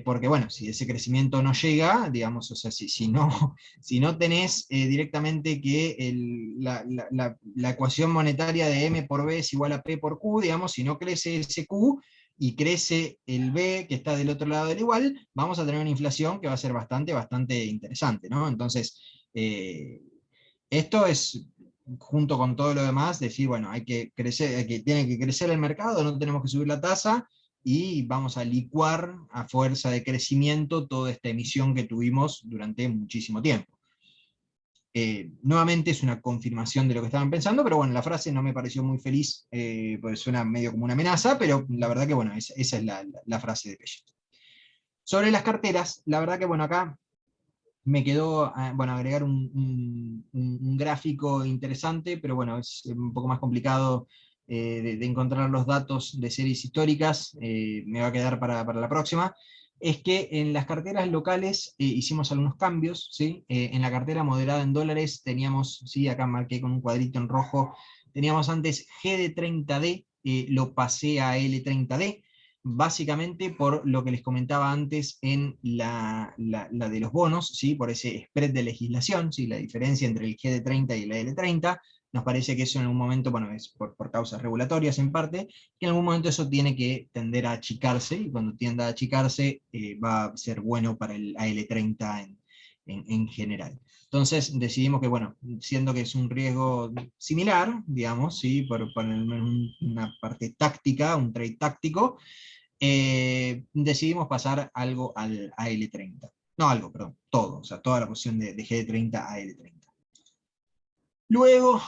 porque bueno, si ese crecimiento no llega, digamos, o sea, si no, si no tenés directamente que la ecuación monetaria de M por B es igual a P por Q, digamos, si no crece ese Q, y crece el B que está del otro lado del igual, vamos a tener una inflación que va a ser bastante interesante, ¿no? Entonces, esto es, junto con todo lo demás, decir, bueno, hay que crecer, tiene que crecer el mercado, no tenemos que subir la tasa, y vamos a licuar a fuerza de crecimiento toda esta emisión que tuvimos durante muchísimo tiempo. Nuevamente es una confirmación de lo que estaban pensando, pero bueno, la frase no me pareció muy feliz, porque suena medio como una amenaza, pero la verdad que bueno, esa es la frase de Pellet. Sobre las carteras, la verdad que bueno, acá me quedó, bueno, agregar un gráfico interesante, pero bueno, es un poco más complicado de encontrar los datos de series históricas, me va a quedar para la próxima. Es que en las carteras locales hicimos algunos cambios, ¿sí? En la cartera moderada en dólares teníamos, ¿sí? Acá marqué con un cuadrito en rojo, teníamos antes GD30D, lo pasé a L30D, básicamente por lo que les comentaba antes en la de los bonos, ¿sí? Por ese spread de legislación, ¿sí? La diferencia entre el GD30 y la L30, nos parece que eso en algún momento, bueno, es por causas regulatorias en parte, que en algún momento eso tiene que tender a achicarse, y cuando tienda a achicarse va a ser bueno para el AL30 en general. Entonces decidimos que, bueno, siendo que es un riesgo similar, digamos, ¿sí? por una parte táctica, un trade táctico, decidimos pasar algo al AL30. No algo, perdón, todo, o sea, toda la posición de GD30 a L30. Luego,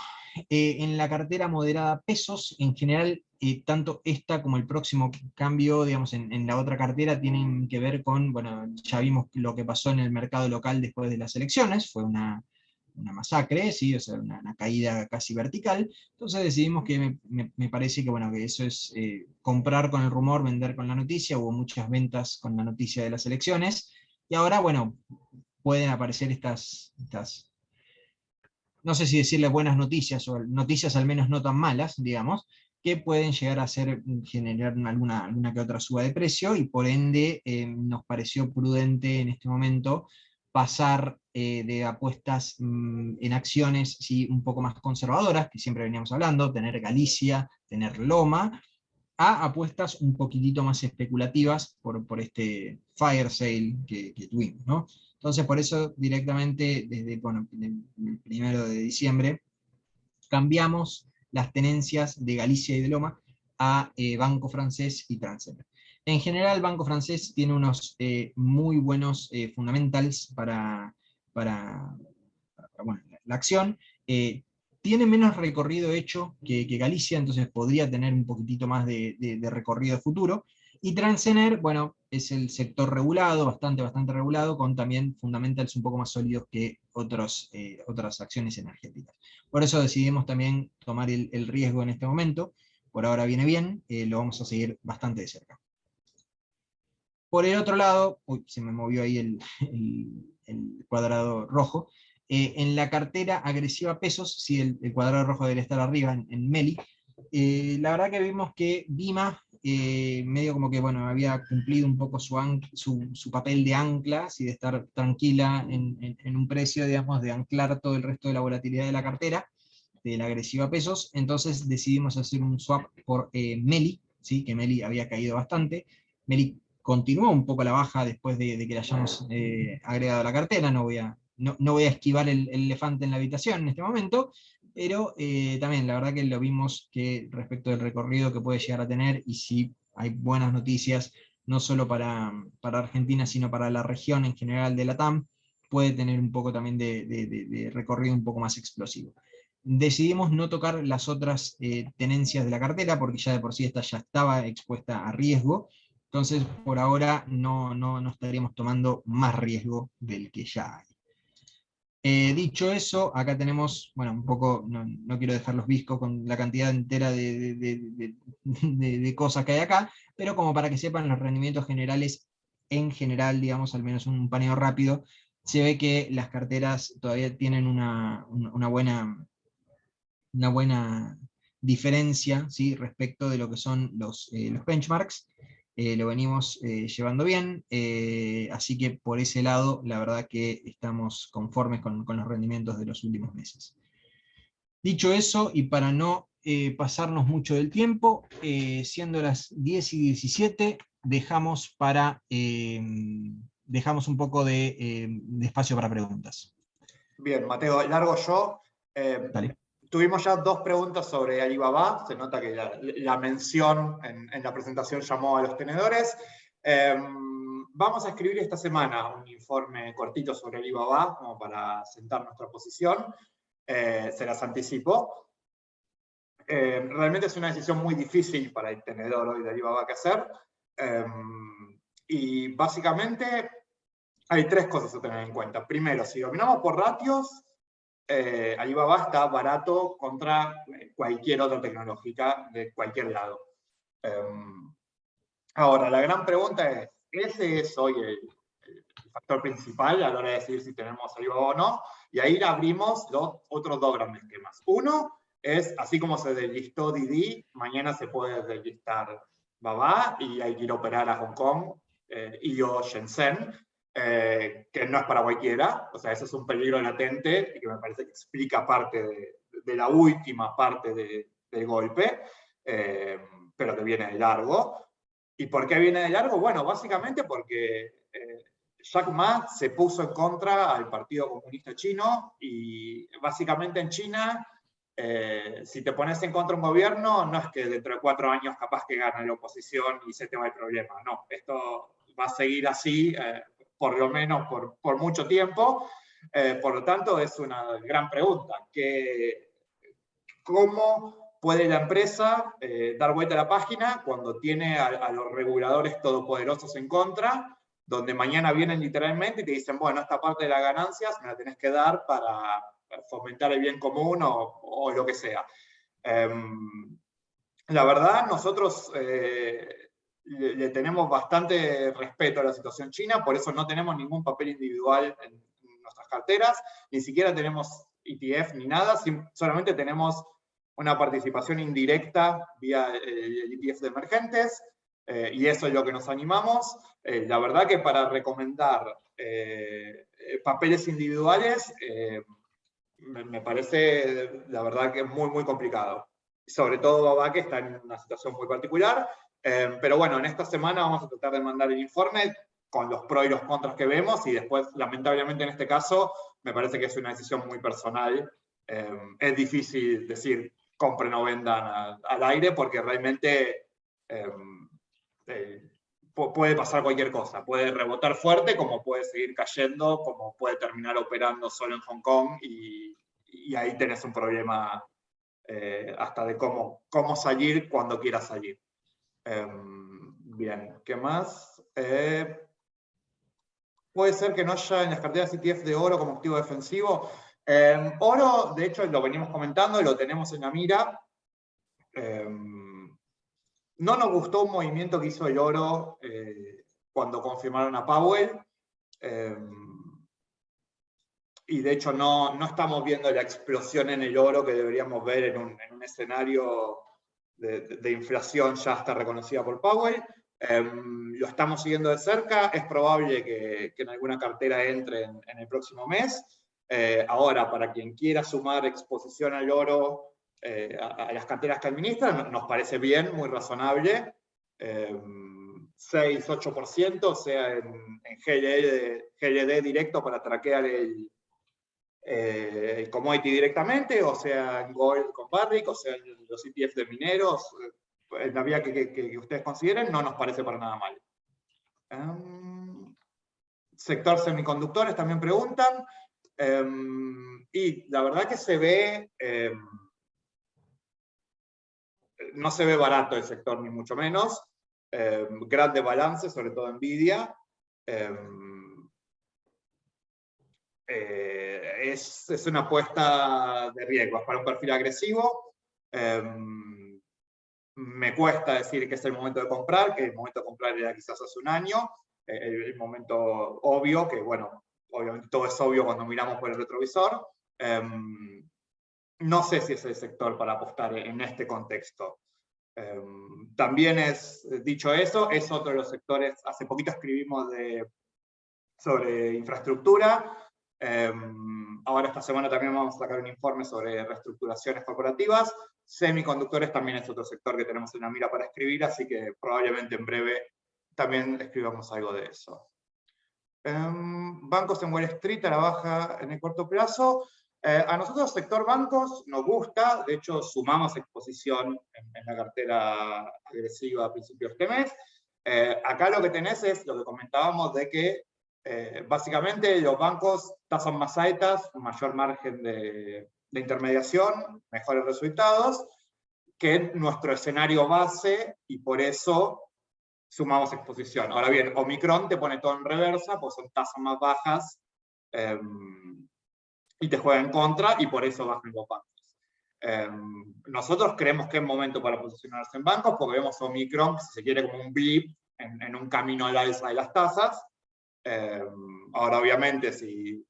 en la cartera moderada pesos, en general, tanto esta como el próximo cambio, digamos, en la otra cartera tienen que ver con, bueno, ya vimos lo que pasó en el mercado local después de las elecciones, fue una masacre, ¿sí? O sea, una caída casi vertical. Entonces decidimos que me parece que, bueno, que eso es comprar con el rumor, vender con la noticia. Hubo muchas ventas con la noticia de las elecciones, y ahora, bueno, pueden aparecer estas no sé si decirle buenas noticias, o noticias al menos no tan malas, digamos, que pueden llegar a generar alguna que otra suba de precio, y por ende nos pareció prudente en este momento pasar de apuestas en acciones, sí, un poco más conservadoras, que siempre veníamos hablando, tener Galicia, tener Loma, a apuestas un poquitito más especulativas por este fire sale que tuvimos, ¿no? Entonces, por eso directamente desde, bueno, el 1 de diciembre cambiamos las tenencias de Galicia y de Loma a Banco Francés y Transener. En general, Banco Francés tiene unos muy buenos fundamentals para, bueno, la acción. Tiene menos recorrido hecho que Galicia, entonces podría tener un poquitito más de recorrido futuro. Y Transener, bueno, es el sector regulado, bastante regulado, con también fundamentals un poco más sólidos que otras acciones energéticas. Por eso decidimos también tomar el riesgo en este momento. Por ahora viene bien, lo vamos a seguir bastante de cerca. Por el otro lado, uy, se me movió ahí el cuadrado rojo. En la cartera agresiva pesos, sí, el cuadrado rojo debería estar arriba en Meli. La verdad que vimos que Dima, medio como que bueno, había cumplido un poco su papel de ancla, y de estar tranquila en un precio, digamos, de anclar todo el resto de la volatilidad de la cartera, de la agresiva pesos. Entonces decidimos hacer un swap por Meli, ¿sí? Que Meli había caído bastante. Meli continuó un poco la baja después de que la hayamos agregado a la cartera. No voy a esquivar el elefante en la habitación en este momento, pero también la verdad que lo vimos que respecto del recorrido que puede llegar a tener, y si hay buenas noticias, no solo para Argentina, sino para la región en general de la TAM, puede tener un poco también de recorrido un poco más explosivo. Decidimos no tocar las otras tenencias de la cartera, porque ya de por sí esta ya estaba expuesta a riesgo. Entonces, por ahora no estaríamos tomando más riesgo del que ya hay. Dicho eso, acá tenemos, bueno, un poco, no quiero dejarlos viscos con la cantidad entera de cosas que hay acá, pero como para que sepan los rendimientos generales, en general, digamos, al menos un paneo rápido, se ve que las carteras todavía tienen una buena diferencia, ¿sí?, respecto de lo que son los benchmarks. Lo venimos llevando bien, así que por ese lado, la verdad que estamos conformes con los rendimientos de los últimos meses. Dicho eso, y para no pasarnos mucho del tiempo, siendo las 10:17, dejamos un poco de espacio para preguntas. Bien, Mateo, largo yo. Dale. Tuvimos ya 2 preguntas sobre Alibaba, se nota que la mención en la presentación llamó a los tenedores. Vamos a escribir esta semana un informe cortito sobre Alibaba, como para sentar nuestra posición, se las anticipo. Realmente es una decisión muy difícil para el tenedor hoy de Alibaba que hacer, y básicamente hay 3 cosas a tener en cuenta. Primero, si dominamos por ratios, Alibaba está barato contra cualquier otra tecnológica de cualquier lado. Ahora, la gran pregunta es, ¿ese es hoy el factor principal a la hora de decidir si tenemos Alibaba o no? Y ahí abrimos otros 2 grandes temas. Uno es, así como se deslistó Didi, mañana se puede deslistar Baba y hay que ir a operar a Hong Kong y o Shenzhen, que no es para cualquiera, o sea, eso es un peligro latente y que me parece que explica parte de la última parte del golpe, pero que viene de largo. ¿Y por qué viene de largo? Bueno, básicamente porque Jack Ma se puso en contra al Partido Comunista Chino y básicamente en China, si te pones en contra de un gobierno, no es que dentro de 4 años capaz que gane la oposición y se te va el problema, no, esto va a seguir así, por lo menos por mucho tiempo, por lo tanto es una gran pregunta, ¿cómo puede la empresa dar vuelta a la página cuando tiene a los reguladores todopoderosos en contra, donde mañana vienen literalmente y te dicen, bueno, esta parte de las ganancias me la tenés que dar para fomentar el bien común o lo que sea? La verdad, nosotros le tenemos bastante respeto a la situación china, por eso no tenemos ningún papel individual en nuestras carteras, ni siquiera tenemos ETF ni nada, solamente tenemos una participación indirecta vía el ETF de emergentes, y eso es lo que nos animamos. La verdad que para recomendar papeles individuales, me parece, la verdad que es muy, muy complicado. Sobre todo Baba, que está en una situación muy particular, pero bueno, en esta semana vamos a tratar de mandar el informe con los pros y los contras que vemos, y después, lamentablemente en este caso, me parece que es una decisión muy personal. Es difícil decir compren o vendan al aire, porque realmente puede pasar cualquier cosa, puede rebotar fuerte, como puede seguir cayendo, como puede terminar operando solo en Hong Kong, y ahí tenés un problema hasta de cómo salir cuando quieras salir. Bien, ¿qué más? Puede ser que no haya en las carteras ETF de oro como activo defensivo. Oro, de hecho, lo venimos comentando, lo tenemos en la mira. No nos gustó un movimiento que hizo el oro cuando confirmaron a Powell. Y de hecho no estamos viendo la explosión en el oro que deberíamos ver en un escenario de inflación ya hasta reconocida por Powell. Lo estamos siguiendo de cerca, es probable que en alguna cartera entre en el próximo mes. Ahora, para quien quiera sumar exposición al oro a las carteras que administran, nos parece bien, muy razonable. 6-8%, sea en GLD directo para traquear el commodity directamente, o sea en Gold con Barrick, o sea en los ETF de mineros, en la vía que ustedes consideren, no nos parece para nada mal. Sector semiconductores también preguntan, y la verdad que se ve, no se ve barato el sector ni mucho menos, grande balance, sobre todo Nvidia. Es una apuesta de riesgos para un perfil agresivo. Me cuesta decir que es el momento de comprar, que el momento de comprar era quizás hace un año, el momento obvio, que bueno, obviamente todo es obvio cuando miramos por el retrovisor. no sé si es el sector para apostar en este contexto. También dicho eso, es otro de los sectores, hace poquito escribimos sobre infraestructura, ahora esta semana también vamos a sacar un informe sobre reestructuraciones corporativas, semiconductores también es otro sector que tenemos en la mira para escribir, así que probablemente en breve también escribamos algo de eso. Bancos en Wall Street a la baja en el corto plazo. A nosotros, sector bancos, nos gusta, de hecho sumamos exposición en la cartera agresiva a principios de este mes. Acá lo que tenés es lo que comentábamos de que básicamente los bancos, tasas más altas, mayor margen de intermediación, mejores resultados, que nuestro escenario base, y por eso sumamos exposición. Ahora bien, Omicron te pone todo en reversa, pues son tasas más bajas, y te juega en contra, y por eso bajan los bancos. Nosotros creemos que es momento para posicionarse en bancos, porque vemos Omicron, si se quiere, como un blip en un camino al alza de las tasas. Ahora, obviamente, si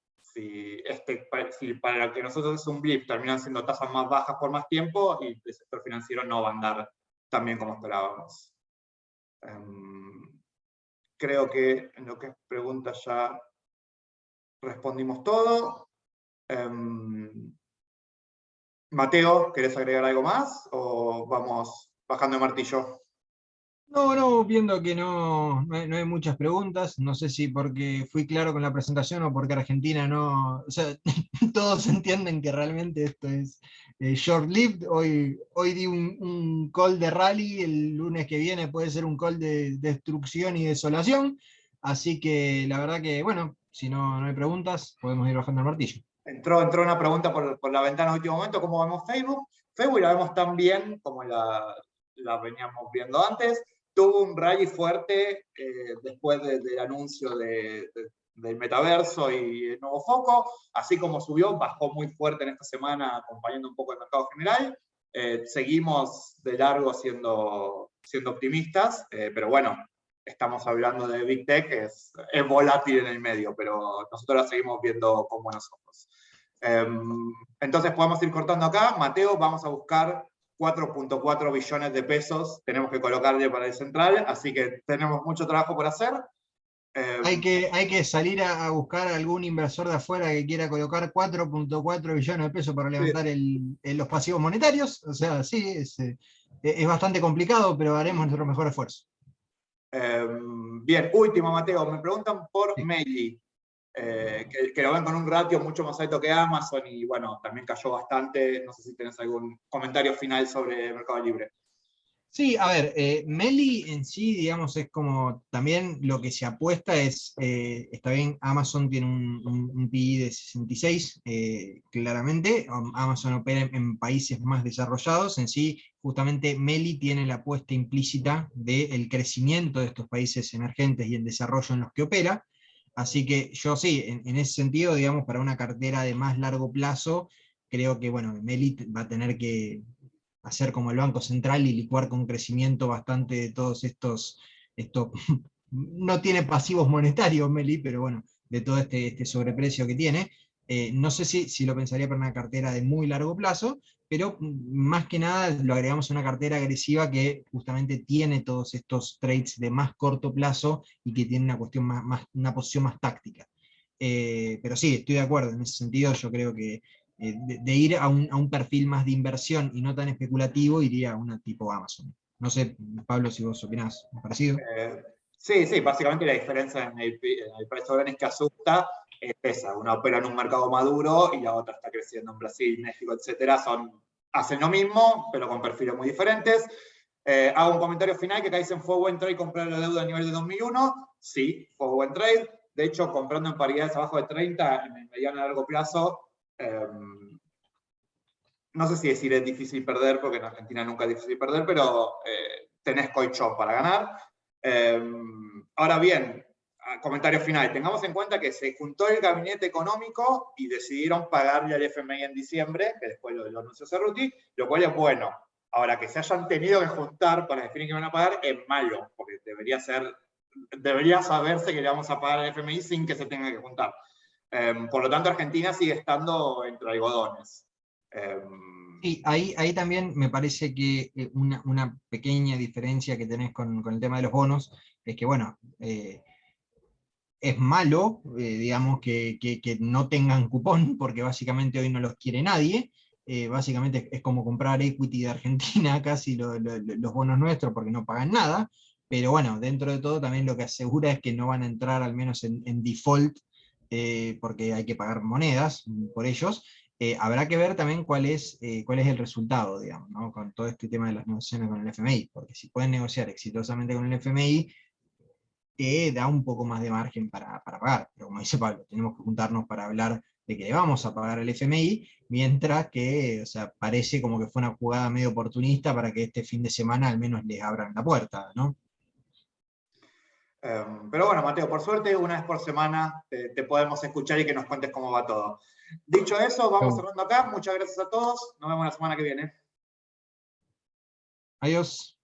para que nosotros es un blip, terminan siendo tasas más bajas por más tiempo, y el sector financiero no va a andar tan bien como esperábamos. Creo que en lo que es preguntas ya respondimos todo. Mateo, ¿querés agregar algo más o vamos bajando el martillo? No, viendo que no hay muchas preguntas, no sé si porque fui claro con la presentación o porque Argentina no, o sea, todos entienden que realmente esto es short-lived. Hoy di un call de rally, el lunes que viene puede ser un call de destrucción y desolación, así que la verdad que, bueno, si no hay preguntas, podemos ir bajando el martillo. Entró una pregunta por la ventana en último momento, ¿cómo vemos Facebook? Facebook la vemos tan bien como la veníamos viendo antes. Tuvo un rally fuerte después del anuncio del metaverso y el nuevo foco, así como subió, bajó muy fuerte en esta semana acompañando un poco el mercado general. Seguimos de largo siendo optimistas, pero bueno, estamos hablando de Big Tech, es volátil en el medio, pero nosotros la seguimos viendo con buenos ojos. Entonces podemos ir cortando acá. Mateo, vamos a buscar 4.4 billones de pesos, tenemos que colocarle para el central, así que tenemos mucho trabajo por hacer. Hay que salir a buscar algún inversor de afuera que quiera colocar 4.4 billones de pesos para levantar los pasivos monetarios. O sea, sí, es bastante complicado, pero haremos nuestro mejor esfuerzo. Bien, último, Mateo, me preguntan por Sí. Meili, que lo ven con un ratio mucho más alto que Amazon, y bueno, también cayó bastante. No sé si tenés algún comentario final sobre Mercado Libre. Sí, a ver, Meli en sí, digamos, es como también lo que se apuesta es, está bien, Amazon tiene un PI de 66, claramente, Amazon opera en países más desarrollados, en sí, justamente Meli tiene la apuesta implícita del crecimiento de estos países emergentes y el desarrollo en los que opera, así que yo sí, en ese sentido, digamos, para una cartera de más largo plazo, creo que, bueno, Meli va a tener que hacer como el Banco Central y licuar con crecimiento bastante de todos estos no tiene pasivos monetarios, Meli, pero bueno, de todo este sobreprecio que tiene. No sé si lo pensaría para una cartera de muy largo plazo, pero más que nada lo agregamos a una cartera agresiva que justamente tiene todos estos trades de más corto plazo y que tiene una cuestión una posición más táctica. Pero sí, estoy de acuerdo, en ese sentido yo creo que de ir a un perfil más de inversión y no tan especulativo, iría a una tipo Amazon. No sé, Pablo, si vos opinás parecido. Sí, básicamente la diferencia en el precio de bienes que asusta es esa. Una opera en un mercado maduro y la otra está creciendo en Brasil, México, etcétera. Hacen lo mismo, pero con perfiles muy diferentes. Hago un comentario final que acá dicen, ¿fue buen trade comprar la deuda a nivel de 2001? Sí, fue buen trade. De hecho, comprando en paridades abajo de 30 en el mediano y largo plazo, no sé si decir es difícil perder, porque en Argentina nunca es difícil perder, pero tenés colchón para ganar. Ahora bien, comentario final, tengamos en cuenta que se juntó el gabinete económico y decidieron pagarle al FMI en diciembre, que después lo anunció Cerruti, lo cual es bueno. Ahora, que se hayan tenido que juntar para definir que van a pagar es malo, porque debería saberse que le vamos a pagar al FMI sin que se tenga que juntar. Por lo tanto, Argentina sigue estando entre algodones. Sí, ahí también me parece que una pequeña diferencia que tenés con el tema de los bonos es que, bueno, es malo, digamos, que no tengan cupón, porque básicamente hoy no los quiere nadie. Básicamente es como comprar equity de Argentina, casi los bonos nuestros, porque no pagan nada. Pero bueno, dentro de todo también lo que asegura es que no van a entrar al menos en default, porque hay que pagar monedas por ellos. Habrá que ver también cuál es el resultado, digamos, ¿no? Con todo este tema de las negociaciones con el FMI, porque si pueden negociar exitosamente con el FMI, que da un poco más de margen para pagar. Pero como dice Pablo, tenemos que juntarnos para hablar de que le vamos a pagar al FMI, mientras que, o sea, parece como que fue una jugada medio oportunista para que este fin de semana al menos les abran la puerta, ¿no? Pero bueno, Mateo, por suerte, una vez por semana te podemos escuchar y que nos cuentes cómo va todo. Dicho eso, vamos cerrando acá. Muchas gracias a todos. Nos vemos la semana que viene. Adiós.